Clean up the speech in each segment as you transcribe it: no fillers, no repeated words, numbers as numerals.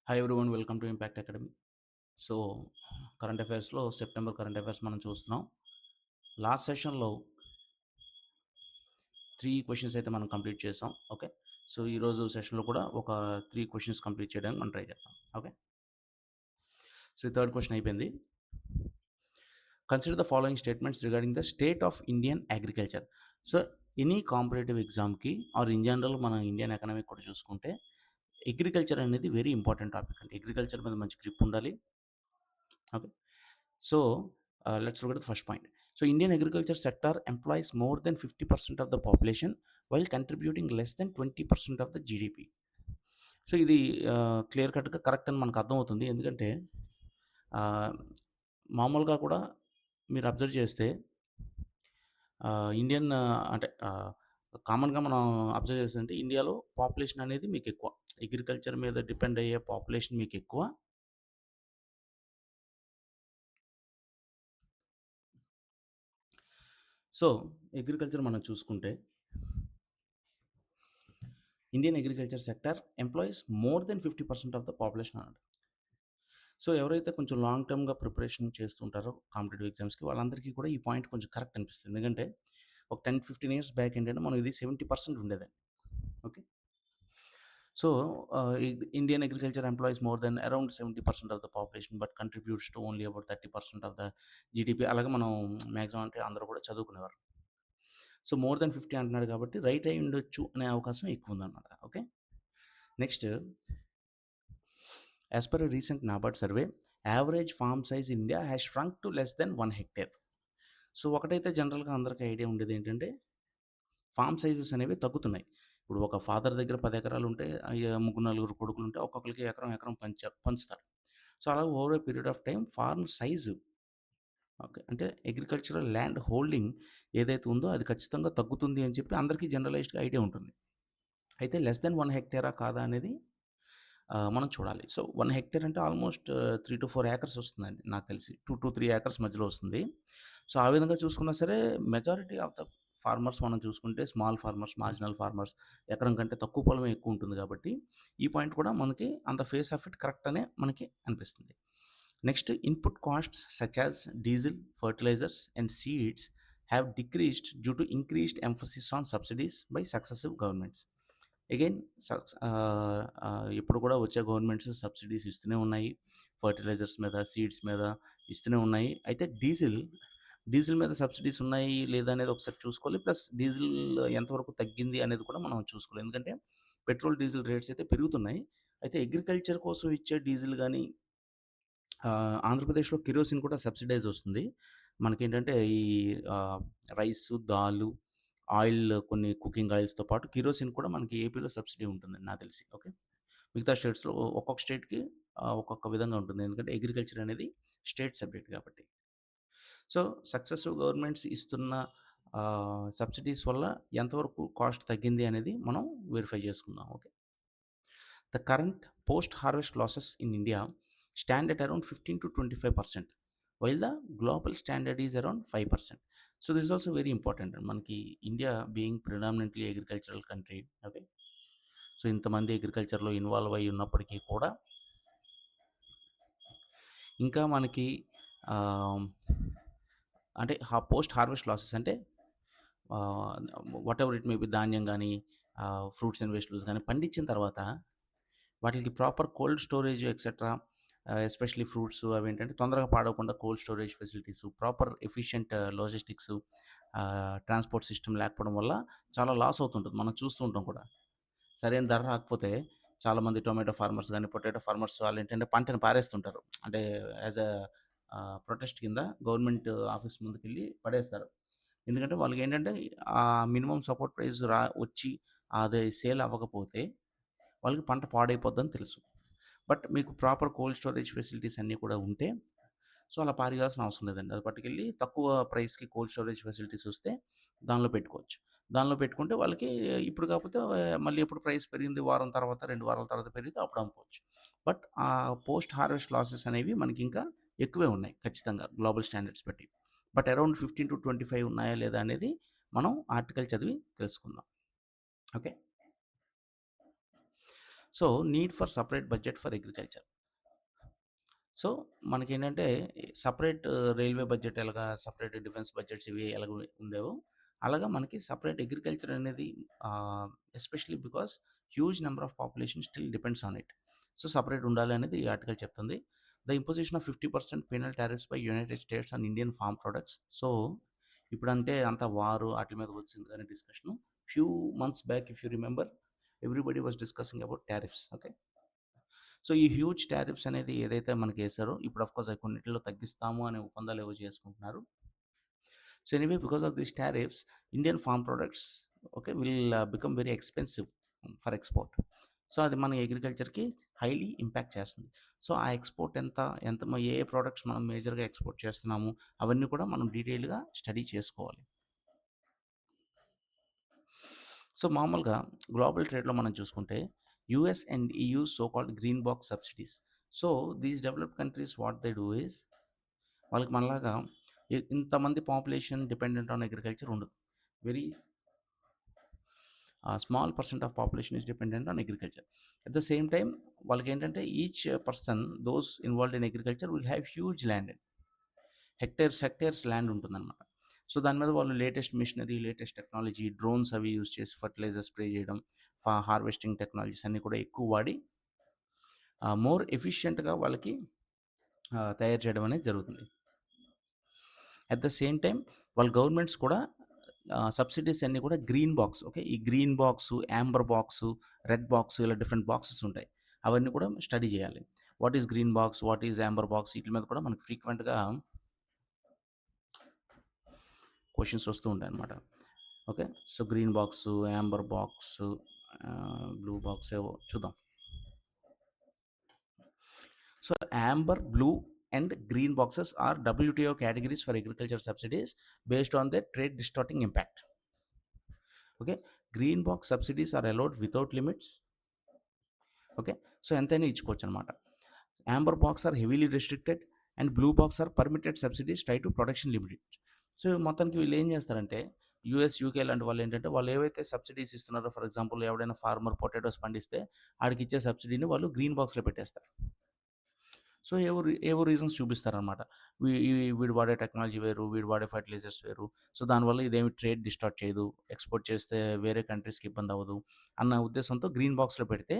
Hi everyone, welcome to Impact Academy. So, current అఫైర్స్లో September current affairs మనం చూస్తున్నాం. Last సెషన్లో 3 క్వెషన్స్ అయితే మనం కంప్లీట్ చేసాం. ఓకే. సో, ఈరోజు సెషన్లో కూడా ఒక 3 క్వెషన్స్ కంప్లీట్ చేయడానికి మనం ట్రై చేద్దాం. ఓకే. సో, ఈ థర్డ్ క్వెషన్ అయిపోయింది. Consider the following statements regarding the state of Indian agriculture. So, any competitive ఎగ్జామ్‌కి ఆర్ ఇన్ జనరల్ మన ఇండియన్ ఎకనామిక్ కూడా చూసుకుంటే అగ్రికల్చర్ అనేది వెరీ ఇంపార్టెంట్ టాపిక్ అండి. అగ్రికల్చర్ మీద మంచి గ్రిప్ ఉండాలి. Okay. So, let's look at the first point. So, Indian agriculture sector employs more than 50% of the population while contributing less than 20% of the GDP. So, ఇది clear కట్‌గా correct అని మనకు అర్థమవుతుంది. ఎందుకంటే ఆహ్, మామూలుగా కూడా మీరు అబ్జర్వ్ చేస్తే ఇండియన్ అంటే కామన్‌గా మనం అబ్జర్వ్ చేస్తుంటే ఇండియాలో పాపులేషన్ అనేది మీకెక్కువ. అగ్రికల్చర్ మీద డిపెండ్ అయ్యే పాపులేషన్ మీకెక్కువ. సో, అగ్రికల్చర్ మనం చూసుకుంటే Indian agriculture sector employees more than 50% of the population అన్నాడు. సో, ఎవరైతే కొంచెం లాంగ్ టర్మ్‌గా ప్రిపరేషన్ చేస్తుంటారో కాంపిటీటివ్ ఎగ్జామ్స్‌కి వాళ్ళందరికీ కూడా ఈ పాయింట్ కొంచెం కరెక్ట్ అనిపిస్తుంది. ఎందుకంటే ఒక 10, 15 ఇయర్స్ బ్యాక్ ఏంటంటే మనం ఇది 70% ఉండేదండి. Okay. So, Indian agriculture employees more then around 70% of the population but contributes to only about 30% of the GDP. అలాగే మనం మాక్సిమం అంటే అందరూ కూడా చదువుకునేవారు. సో, మోర్ దెన్ 50 అంటున్నాడు కాబట్టి రైట్ అయ్యి ఉండొచ్చు అనే అవకాశం ఎక్కువుందనమాట. Okay. Next, as per a recent NABARD survey, average farm size in India has shrunk to less than 1 hectare. So, ఒకటైతే జనరల్‌గా అందరికి ఐడియా ఉండేదేంటంటే, ఫార్మ్ సైజెస్ అనేవి తగ్గుతున్నాయి. ఇప్పుడు ఒక ఫాదర్ దగ్గర 10 ఎకరాలుంటే ముగ్గురు, నలుగురు కొడుకులుంటే ఒక్కొక్కళ్ళకి ఎకరం, ఎకరం పంచుతారు. సో, అలా over a period of time farm size okay. అంటే అగ్రికల్చరల్ ల్యాండ్ హోల్డింగ్ ఏదైతే ఉందో అది ఖచ్చితంగా తగ్గుతుంది అని చెప్పి అందరికీ జనరలైజ్డ్‌గా ఐడియా ఉంటుంది. అయితే లెస్ థాన్ 1 హెక్టేరా కాదా అనేది మనం చూడాలి. సో, 1 హెక్టేర్ అంటే ఆల్‌మోస్ట్ 3-4 ఏకర్స్ వస్తుందండి నాకు తెలిసి. 2-3 ఏకర్స్ మధ్యలో వస్తుంది. సో, ఆ విధంగా చూసుకున్నా సరే మెజారిటీ ఆఫ్ ద ఫార్మర్స్ మనం చూసుకుంటే స్మాల్ ఫార్మర్స్, మార్జినల్ ఫార్మర్స్ ఎకరం కంటే తక్కువ పొలమే ఎక్కువ ఉంటుంది కాబట్టి, ఈ పాయింట్ కూడా మనకి on the face of it correct అనే మనకి అనిపిస్తుంది. Next, input costs such as diesel, fertilisers and seeds have decreased due to increased emphasis on subsidies by successive governments. Again ఇప్పుడు కూడా వచ్చే గవర్నమెంట్స్ సబ్సిడీస్ ఇస్తూనే ఉన్నాయి. ఫర్టిలైజర్స్ మీద, సీడ్స్ మీద ఇస్తూనే ఉన్నాయి. అయితే డీజిల్ మీద సబ్సిడీస్ ఉన్నాయి లేదా అనేది ఒకసారి చూసుకోవాలి. ప్లస్ డీజిల్ ఎంతవరకు తగ్గింది అనేది కూడా మనం చూసుకోవాలి. ఎందుకంటే పెట్రోల్, డీజిల్ రేట్స్ అయితే పెరుగుతున్నాయి. అయితే అగ్రికల్చర్ కోసం ఇచ్చే డీజిల్ గాని ఆంధ్రప్రదేశ్‌లో కిరోసిన్ కూడా సబ్సిడైజ్ వస్తుంది. మనకేంటంటే ఈ ఆహ్, రైసు, దాలు, ఆయిల్ కొన్ని కుకింగ్ ఆయిల్స్‌తో పాటు కిరోసిన్ కూడా మనకి ఏపీలో సబ్సిడీ ఉంటుందండి నాకు తెలిసి. ఓకే. మిగతా స్టేట్స్‌లో ఒక్కొక్క స్టేట్‌కి ఒక్కొక్క విధంగా ఉంటుంది. ఎందుకంటే అగ్రికల్చర్ అనేది స్టేట్ సబ్జెక్ట్ కాబట్టి. సో, సక్సెసివ్ గవర్నమెంట్స్ ఇస్తున్న సబ్సిడీస్ వల్ల ఎంతవరకు కాస్ట్ తగ్గింది అనేది మనం వెరిఫై చేసుకుందాం. Okay. The current post-harvest losses in India stand at around 15 to 25%, while the global standard is around 5%. So this is also very important. And మనకి India being predominantly agricultural country. Okay. So ఇంతమంది అగ్రికల్చర్‌లో involve అయ్యి ఉన్నప్పటికీ కూడా ఇంకా మనకి ఆహ్, అంటే post harvest losses అంటే ఆహ్, వాటెవర్ ఇట్ మే బి ధాన్యం గానీ, ఫ్రూట్స్ అండ్ వెజిటబుల్స్ గానీ పండించిన తర్వాత వాటిలికి proper cold storage etcetera especially fruits అవేంటంటే తొందరగా పాడవకుండా cold storage facilities, proper efficient logistics, transport system లేకపోవడం వల్ల చాలా లాస్ అవుతుంటది. మనం చూస్తూ ఉంటాం కూడా. సరైన ధర రాకపోతే చాలామంది టొమాటో ఫార్మర్స్ గాని, పొటాటో ఫార్మర్స్ వాళ్ళేంటంటే పంటని పారేస్తుంటారు. అంటే యాస్ ఎ ప్రొటెస్ట్ కింద గవర్నమెంట్ ఆఫీస్ ముందుకెళ్ళి పడేస్తారు. ఎందుకంటే వాళ్ళకేంటంటే మినిమమ్ సపోర్ట్ ప్రైస్ వచ్చి అది సేల్ అవ్వకపోతే వాళ్ళకి పంట పాడైపోద్దని తెలుసు. బట్ మీకు ప్రాపర్ కోల్డ్ స్టోరేజ్ ఫెసిలిటీస్ అన్నీ కూడా ఉంటే, సో, అలా పారేయాల్సిన అవసరం లేదండి. అది పట్టుకెళ్ళి తక్కువ ప్రైస్‌కి కోల్డ్ స్టోరేజ్ ఫెసిలిటీస్ వస్తే దానిలో పెట్టుకోవచ్చు. దానిలో పెట్టుకుంటే వాళ్ళకి ఇప్పుడు కాకపోతే మళ్ళీ ఎప్పుడు ప్రైస్ పెరిగింది వారం తర్వాత, 2 వారాల తర్వాత పెరిగితే అప్పుడు అమ్ముకోవచ్చు. బట్ పోస్ట్ హార్వెస్ట్ లాసెస్ అనేవి మనకింకా ఎక్కువే ఉన్నాయి ఖచ్చితంగా గ్లోబల్ స్టాండర్డ్స్ బట్టి. బట్ అరౌండ్ 15-25 ఉన్నాయా లేదా అనేది మనం ఆర్టికల్ చదివి తెలుసుకుందాం. Okay. So, need for separate budget for agriculture. So, మనకేంటంటే సెపరేట్ రైల్వే బడ్జెట్ ఎలాగా సెపరేట్ డిఫెన్స్ బడ్జెట్స్ ఇవి ఎలాగ ఉండేవో, అలాగా మనకి సెపరేట్ అగ్రికల్చర్ అనేది especially because huge number of population still depends on it. So, separate ఉండాలి అనేది ఈ ఆర్టికల్ చెప్తుంది. The imposition of 50% penal tariffs by United states on Indian farm products. So, ఇప్పుడంటే అంతా వారు ఆటిల మీద వచ్చింది గానీ discussion. Few months back if you remember everybody was discussing about tariffs. Okay. So, ఈ హ్యూజ్ టారిఫ్స్ అనేది ఏదైతే మనకేసారో, ఇప్పుడు ఆఫ్‌కోర్స్ అవి కొన్నిటిలో తగ్గిస్తాము అనే ఒప్పందాలేవో చేసుకుంటున్నారు. So, anyway because of these tariffs, Indian farm products okay will become very expensive for export. So, అది మన అగ్రికల్చర్‌కి హైలీ ఇంపాక్ట్ చేస్తుంది. సో, ఆ ఎక్స్‌పోర్ట్ ఎంత, ఎంత ఏ ఏ ప్రొడక్ట్స్ మనం మేజర్‌గా ఎక్స్‌పోర్ట్ చేస్తున్నాము, అవన్నీ కూడా మనం డీటెయిల్‌గా స్టడీ చేసుకోవాలి. సో, మామూలుగా గ్లోబల్ ట్రేడ్‌లో మనం చూసుకుంటే US and EU so called green box subsidies. So, these developed countries what they do is వాళ్ళకి మనలాగా ఇంతమంది పాపులేషన్ డిపెండెంట్ ఆన్ అగ్రికల్చర్ ఉండదు. Very small percent of population is dependent on agriculture. At the same time వాళ్ళకేంటంటే each person those involved in agriculture will have huge land. Hectares land ఉంటుందన్నమాట. So, దాని మీద వాళ్ళు latest machinery, latest technology, drones అవి use చేసి fertiliser spray చేయడం, harvesting technologies అన్నీ కూడా ఎక్కువ వాడి మోర్ ఎఫిషియంట్‌గా వాళ్ళకి తయారు చేయడం అనేది జరుగుతుంది. అట్ ద సేమ్ టైమ్ వాళ్ళ గవర్నమెంట్స్ కూడా సబ్సిడీస్ అన్నీ కూడా గ్రీన్ బాక్స్ ఓకే. ఈ green box, amber box, red box ఇలా డిఫరెంట్ బాక్సెస్ ఉంటాయి. అవన్నీ కూడా స్టడీ చేయాలి. What is green box? What is amber box? ఈట్లి మీద కూడా మనకు ఫ్రీక్వెంట్‌గా క్వెషన్స్ వస్తూ ఉంటాయన్నమాట. Okay. So, green box, amber box, blue box ఏవో చూద్దాం. So, amber, blue and green boxes are WTO categories for agriculture subsidies based on their trade distorting impact. Okay. Green box subsidies are allowed without limits. Okay. So, ఎంతైనా ఇచ్చుకోవచ్చనమాట. Amber box are heavily restricted and blue box are permitted subsidies tie to production limit. So, మొత్తానికి వీళ్ళు ఏం చేస్తారంటే US, UK లాంటి వాళ్ళేంటంటే వాళ్ళు ఏవైతే సబ్సిడీస్ ఇస్తున్నారో ఫర్ ఎగ్జాంపుల్ ఎవడైనా ఫార్మర్ పొటాటోస్ పండిస్తే ఆడికిచ్చే సబ్సిడీని వాళ్ళు గ్రీన్ బాక్స్‌లో పెట్టేస్తారు. సో, ఏవో రీజన్స్ చూపిస్తారనమాట. వీడు వాడే టెక్నాలజీ వేరు, వీడు వాడే ఫర్టిలైజర్స్ వేరు. సో, దానివల్ల ఇదేమి ట్రేడ్ డిస్టార్ట్ చేయదు. ఎక్స్‌పోర్ట్ చేస్తే వేరే కంట్రీస్‌కి ఇబ్బందవ్వదు అన్న ఉద్దేశంతో గ్రీన్ బాక్స్‌లో పెడితే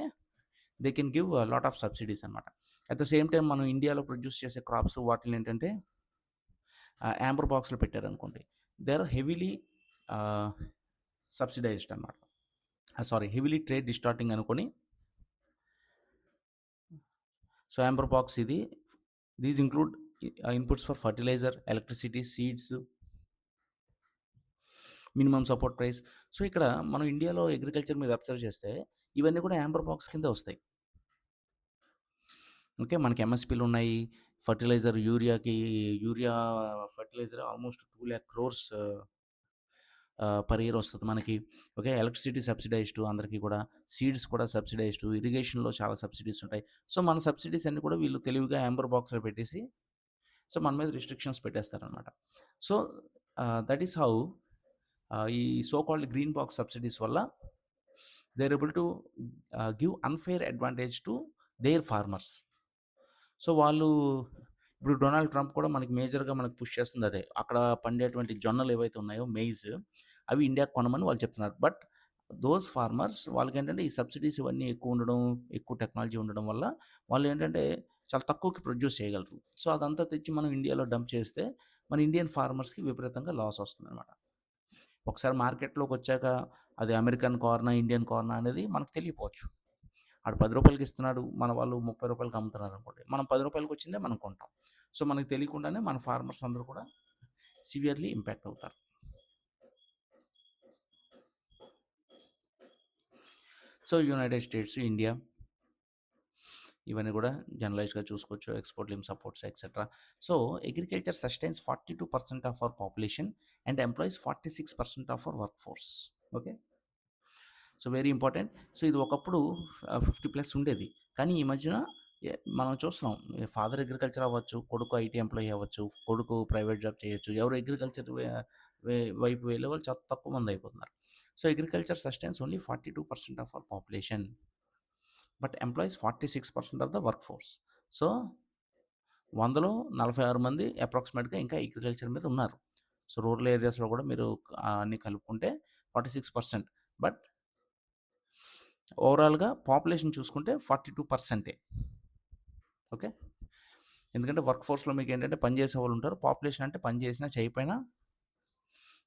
they can give lot of subsidies అనమాట. అట్ ద సేమ్ టైమ్ మనం ఇండియాలో ప్రొడ్యూస్ చేసే క్రాప్స్ వాటిల్నేంటంటే యాంబర్ బాక్స్‌లో పెట్టారనుకోండి. They are heavily ah, subsidised అనమాట. సారీ హెవీలీ ట్రేడ్ డిస్టార్టింగ్ అనుకోని సో, యాంబర్ బాక్స్ ఇది these include inputs for fertiliser, electricity, seeds, minimum support price. So, ఇక్కడ మనం ఇండియాలో అగ్రికల్చర్ మీరు అబ్జర్వ్ చేస్తే ఇవన్నీ కూడా యాంబర్ బాక్స్ కిందే వస్తాయి. ఓకే. మనకి ఎంఎస్‌పీలున్నాయి. Fertiliser urea fertiliser almost 2,00,000 crores per year వస్తది మనకి. ఓకే. ఎలక్ట్రిసిటీ సబ్సిడైజ్డ్ అందరికీ కూడా. సీడ్స్ కూడా సబ్సిడైజ్డ్. ఇరిగేషన్‌లో చాలా సబ్సిడీస్ ఉంటాయి. సో, మన సబ్సిడీస్ అన్నీ కూడా వీళ్ళు తెలివిగా యాంబర్ బాక్స్‌లో పెట్టేసి సో, మన మీద రిస్ట్రిక్షన్స్ పెట్టేస్తారనమాట. సో, దట్ ఈస్ హౌ ఈ so called green box subsidies వల్ల they are able to give unfair advantage to their farmers. So, వాళ్ళు ఇప్పుడు డొనాల్డ్ ట్రంప్ కూడా మనకి మేజర్‌గా మనకు పుష్ చేస్తుంది అదే. అక్కడ పండేటువంటి జొన్నలు ఏవైతే ఉన్నాయో మెయిజ్ అవి ఇండియాకి కొనమని వాళ్ళు చెప్తున్నారు. బట్ దోస్ ఫార్మర్స్ వాళ్ళకేంటంటే ఈ సబ్సిడీస్ ఇవన్నీ ఎక్కువ ఉండడం, ఎక్కువ టెక్నాలజీ ఉండడం వల్ల వాళ్ళేంటంటే చాలా తక్కువకి ప్రొడ్యూస్ చేయగలరు. సో, అదంతా తెచ్చి మనం ఇండియాలో డంప్ చేస్తే మన ఇండియన్ ఫార్మర్స్‌కి విపరీతంగా లాస్ వస్తుందనమాట. ఒకసారి మార్కెట్‌లోకొచ్చాక అది అమెరికన్ కార్నా, ఇండియన్ కార్నా అనేది మనకు తెలియపోవచ్చు. ఆడు రూ. 10కి ఇస్తున్నాడు. మన వాళ్ళు రూ. 30కి అమ్ముతున్నారనుకోండి. మనం రూ. 10కి వచ్చిందే మనం కొంటాం. సో, మనకు తెలియకుండానే మన ఫార్మర్స్ అందరూ కూడా సివియర్‌లీ ఇంపాక్ట్ అవుతారు. సో, యునైటెడ్ స్టేట్స్, ఇండియా ఇవన్నీ కూడా జనరలైజ్డ్‌గా చూసుకోవచ్చు. Export link supports etcetera. So, agriculture sustains 42% of our population and employees 46% of our work force. Okay. So, very important. So, ఇది ఒకప్పుడు 50 ప్లస్ ఉండేది. కానీ ఈ మధ్యన మనం చూస్తున్నాం. ఫాదర్ అగ్రికల్చర్ అవ్వచ్చు, కొడుకు ఐటీ ఎంప్లాయీ అవ్వచ్చు, కొడుకు ప్రైవేట్ జాబ్ చేయొచ్చు. ఎవరు అగ్రికల్చర్ వే వే వైపు వెళ్ళే వాళ్ళు చాలా తక్కువ మంది అయిపోతున్నారు. So, agriculture sustains only 42% of our population. But employees 46% of the work force. So 100లో 46 మంది అప్రాక్సిమేట్‌గా ఇంకా అగ్రికల్చర్ మీద ఉన్నారు. సో రూరల్ ఏరియాస్‌లో కూడా మీరు అన్నీ కలుపుకుంటే 46%. బట్ ఓవరాల్‌గా పాపులేషన్ చూసుకుంటే 42%. ఓకే. ఎందుకంటే వర్క్ ఫోర్స్‌లో మీకేంటంటే పని చేసేవాళ్ళు ఉంటారు. పాపులేషన్ అంటే పని చేసినా, చేయకపోయినా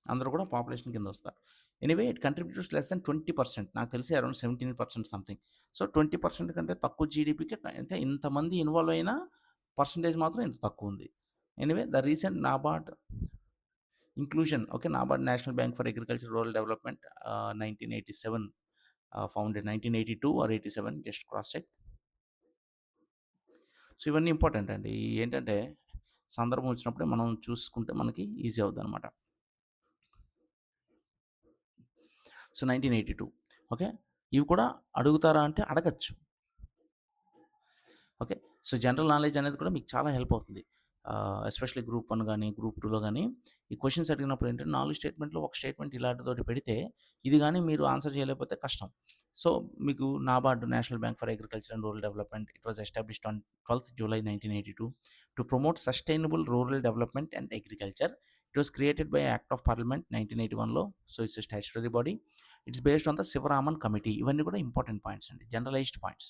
అందరూ కూడా పాపులేషన్ కింద వస్తారు. Anyway it contributes less than 20%. నాకు తెలిసి అరౌండ్ 17% సంథింగ్. సో 20% కంటే తక్కువ జీడీపీకే అంటే ఇంతమంది ఇన్వాల్వ్ అయిన పర్సెంటేజ్ మాత్రం ఇంత తక్కువ ఉంది. Anyway the recent NABARD inclusion, okay, NABARD national bank for agriculture rural development 1987 founded 1982 or 87 just cross check. So ఇవన్నీ ఇంపార్టెంట్ అండి. ఏంటంటే సందర్భం వచ్చినప్పుడే మనం చూసుకుంటే మనకి ఈజీ అవుద్దనమాట. సో 1982. ఓకే. ఇవి కూడా అడుగుతారా అంటే అడగచ్చు. ఓకే. సో జనరల్ నాలెడ్జ్ అనేది కూడా మీకు చాలా హెల్ప్ అవుతుంది. ఎస్పెషల్లీ గ్రూప్ 1 గానీ, గ్రూప్ 2లో గానీ ఈ క్వెషన్స్ అడిగినప్పుడు ఏంటంటే 4 స్టేట్మెంట్‌లో ఒక స్టేట్మెంట్ ఇలాంటిదోటి పెడితే ఇది గానీ మీరు ఆన్సర్ చేయలేకపోతే కష్టం. సో మీకు NABARD national bank for Agriculture and Rural Development it was established on 12th July 1982 to promote sustainable rural development and agriculture. It was created by act of parliament 1981లో. So it's a statutory body. It's based on the Sivaraman committee. ఇవన్నీ కూడా important points అండి. Generalised points.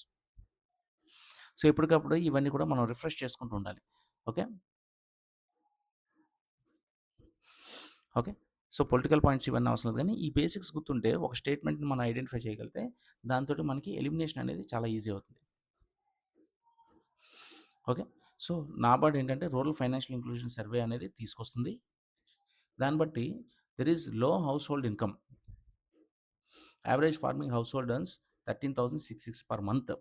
So ఎప్పటికప్పుడు ఇవన్నీ కూడా మనం refresh చేసుకుంటూ ఉండాలి. Okay. Okay. So political points ఇవన్నీ అవసరం లేదు గానీ, ఈ బేసిక్స్ గుర్తుంటే ఒక స్టేట్మెంట్‌ని మనం ఐడెంటిఫై చేయగలిగితే దాంతోటి మనకి ఎలిమినేషన్ అనేది చాలా ఈజీ అవుతుంది. ఓకే. సో నాబార్డ్ ఏంటంటే రూరల్ ఫైనాన్షియల్ ఇంక్లూజన్ సర్వే అనేది తీసుకొస్తుంది. దాన్ని బట్టి there is low household income. Average farming household earns 13,666 per month.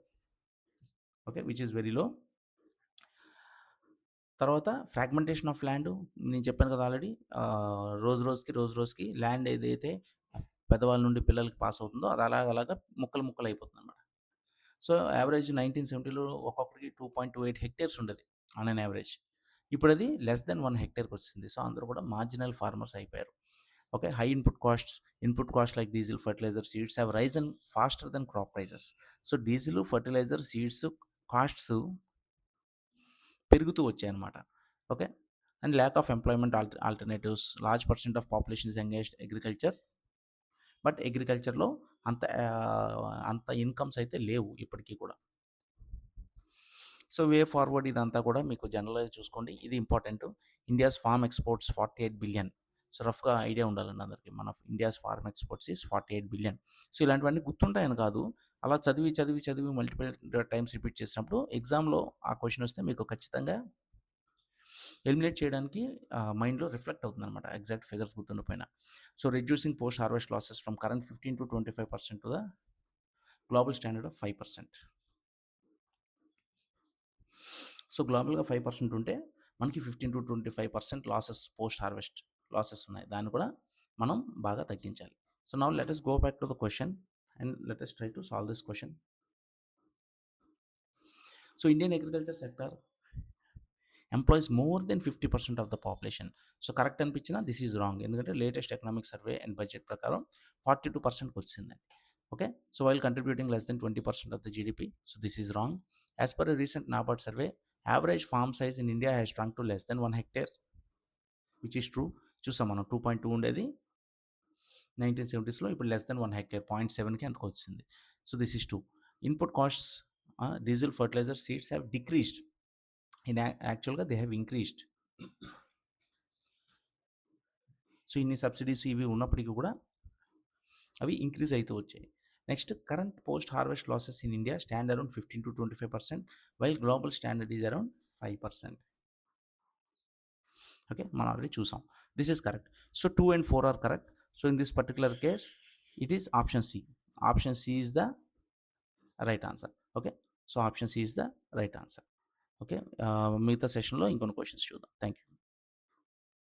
Okay. Which is very low. తర్వాత ఫ్రాగ్మెంటేషన్ ఆఫ్ ల్యాండ్ నేను చెప్పాను కదా ఆల్రెడీ. రోజు రోజుకి ల్యాండ్ ఏదైతే పెద్దవాళ్ళ నుండి పిల్లలకి పాస్ అవుతుందో అది అలాగ ముక్కలు ముక్కలు అయిపోతుందన్నమాట. సో యావరేజ్ 1970లో ఒక్కొక్కరికి 2.28 హెక్టేర్స్ ఉండేది ఆన్ అన్ యావరేజ్. ఇప్పుడు అది లెస్ దెన్ 1 హెక్టేర్కి వచ్చింది. సో అందరూ కూడా మార్జినల్ ఫార్మర్స్ అయిపోయారు. Okay. High input cost like diesel, fertiliser, seeds have risen faster then crop prices. So diesel, fertiliser, seeds costs పెరుగుతూ వచ్చాయన్నమాట. Okay. And lack of employment alternatives. Large percent of population is engaged agriculture. But అగ్రికల్చర్‌లో అంత incomes అయితే లేవు ఇప్పటికి కూడా. So way forward ఇదంతా కూడా మీకు జనరల్‌గా చూసుకోండి. ఇది important. India's farm exports 48 billion. So రఫ్‌గా ఐడియా ఉండాలండి అందరికి. మన India's farm exports is 48 billion. So ఇలాంటివన్నీ గుర్తుంటాయని కాదు. అలా చదివి మల్టిపుల్ టైమ్స్ రిపీట్ చేసినప్పుడు ఎగ్జామ్‌లో ఆ క్వెషన్ వస్తే మీకు ఖచ్చితంగా ఎలిమినేట్ చేయడానికి మైండ్‌లో రిఫ్లెక్ట్ అవుతుందనమాట. ఎగ్జాక్ట్ ఫిగర్స్ గుర్తుండకపోయినా. So reducing post harvest losses from current 15-25% to the global standard of 5%. So గ్లోబల్‌గా 5% ఉంటే మనకి 15-25% పోస్ట్ హార్వెస్ట్ లాసెస్ ఉన్నాయి. దాన్ని కూడా మనం బాగా తగ్గించాలి. So now let us go back to the question and let us try to solve this question. So Indian agriculture sector employees more than 50% of the population. So correct అనిపించినా this is wrong. ఎందుకంటే latest economic survey and budget ప్రకారం 42%కి వచ్చిందండి. Okay. So while contributing less than 20% of the GDP. So this is wrong. As per a recent NABARD survey, average farm size in India has shrunk to less than 1 hectare which is true. చూసాం మనం 2.2 ఉండేది 1970స్‌లో, ఇప్పుడు less than 1 hectare 0.7కి ఎంతకో వచ్చింది. So this is true. Input costs diesel, fertiliser, seeds have decreased. యాక్చువల్‌గా they have increased. So ఇన్ని సబ్సిడీస్ ఇవి ఉన్నప్పటికీ కూడా అవి ఇంక్రీజ్ అయితూ వచ్చాయి. Next current post harvest losses in India stand around 15-25%, while global standard is around 5%. Okay. మనం already చూసాం. This is correct. So 2 and 4 are correct. So in this particular case it is option C. Option C is the right answer. Okay. So option C is the right answer. Okay. మిగతా సెషన్‌లో ఇంకొన్ని questions చూద్దాం. Thank you.